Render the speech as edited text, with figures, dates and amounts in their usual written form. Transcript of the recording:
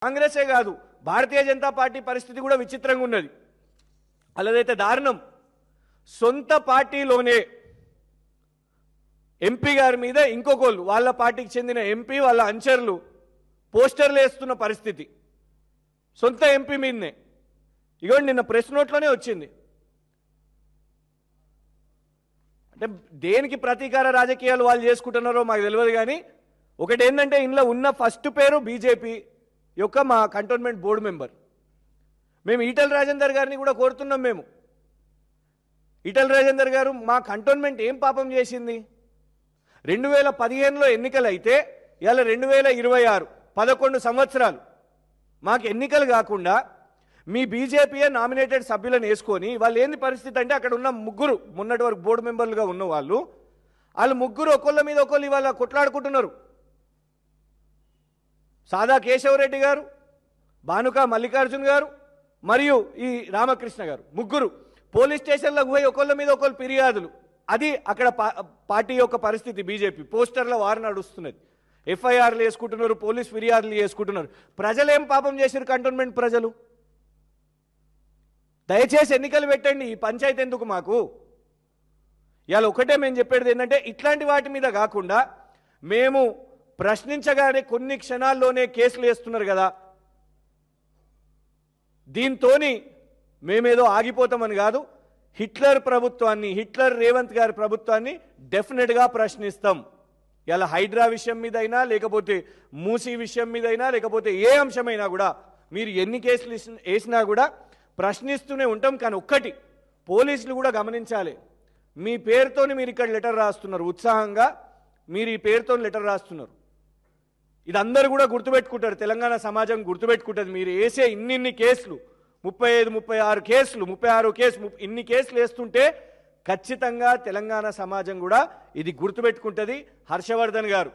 కాంగ్రెసే కాదు భారతీయ జనతా పార్టీ పరిస్థితి కూడా విచిత్రంగా ఉన్నది. అలాదైతే దారుణం, సొంత పార్టీలోనే ఎంపీ గారి మీద ఇంకొకళ్ళు వాళ్ళ పార్టీకి చెందిన ఎంపీ వాళ్ళ అంచర్లు పోస్టర్లు వేస్తున్న పరిస్థితి సొంత ఎంపీ మీదనే. ఇగోండి నిన్న ప్రెస్ నోట్లోనే వచ్చింది. అంటే దేనికి ప్రతీకార రాజకీయాలు వాళ్ళు చేసుకుంటున్నారో మాకు తెలియదు. కానీ ఒకటి ఏంటంటే ఇందులో ఉన్న ఫస్ట్ పేరు బీజేపీ యొక్క మా కంటోన్మెంట్ బోర్డు మెంబర్. మేము ఈటెల రాజేందర్ గారిని కూడా కోరుతున్నాం. మేము ఈటెల రాజేందర్ గారు మా కంటోన్మెంట్ ఏం పాపం చేసింది? 2015లో ఎన్నికలు అయితే ఇవాళ 2026 11 సంవత్సరాలు మాకు ఎన్నికలు కాకుండా మీ బీజేపీయే నామినేటెడ్ సభ్యులను వేసుకొని వాళ్ళు ఏంది పరిస్థితి అంటే అక్కడ ఉన్న ముగ్గురు మొన్నటి వరకు బోర్డు మెంబర్లుగా ఉన్న వాళ్ళు ముగ్గురు ఒకళ్ళ మీద ఒకళ్ళు ఇవాళ కొట్లాడుకుంటున్నారు. సాదా కేశవరెడ్డి గారు, భానుకా మల్లికార్జున్ గారు మరియు ఈ రామకృష్ణ గారు ముగ్గురు పోలీస్ స్టేషన్లకు పోయి ఒకళ్ళ మీద ఒకళ్ళు ఫిర్యాదులు. అది అక్కడ పార్టీ యొక్క పరిస్థితి. బీజేపీ పోస్టర్ల వారు నడుస్తున్నది, ఎఫ్ఐఆర్లు వేసుకుంటున్నారు, పోలీస్ ఫిర్యాదులు చేసుకుంటున్నారు. ప్రజలు ఏం పాపం చేశారు? కంటోన్మెంట్ ప్రజలు దయచేసి ఎన్నికలు పెట్టండి. ఈ పంచాయతీ ఎందుకు మాకు? ఇవాళ ఒకటే మేము చెప్పేది ఏంటంటే ఇట్లాంటి వాటి మీద కాకుండా మేము ప్రశ్నించగానే కొన్ని క్షణాల్లోనే కేసులు వేస్తున్నారు కదా, దీంతో మేమేదో ఆగిపోతామని కాదు. హిట్లర్ ప్రభుత్వాన్ని, హిట్లర్ రేవంత్ గారి ప్రభుత్వాన్ని డెఫినెట్గా ప్రశ్నిస్తాం. ఇలా హైడ్రా విషయం మీదైనా, లేకపోతే మూసీ విషయం మీదైనా, లేకపోతే ఏ అంశమైనా కూడా మీరు ఎన్ని కేసులు వేసినా కూడా ప్రశ్నిస్తూనే ఉంటాం. కానీ ఒక్కటి పోలీసులు కూడా గమనించాలి, మీ పేరుతోని మీరు ఇక్కడ లెటర్ రాస్తున్నారు, ఉత్సాహంగా మీరు ఈ పేరుతో లెటర్ రాస్తున్నారు. ఇది అందరూ కూడా గుర్తుపెట్టుకుంటారు, తెలంగాణ సమాజం గుర్తుపెట్టుకుంటుంది. మీరు వేసే ఇన్ని కేసులు 35, 36 కేసులు, 36 కేసు ఇన్ని కేసులు వేస్తుంటే ఖచ్చితంగా తెలంగాణ సమాజం కూడా ఇది గుర్తుపెట్టుకుంటుంది. హర్షవర్ధన్ గారు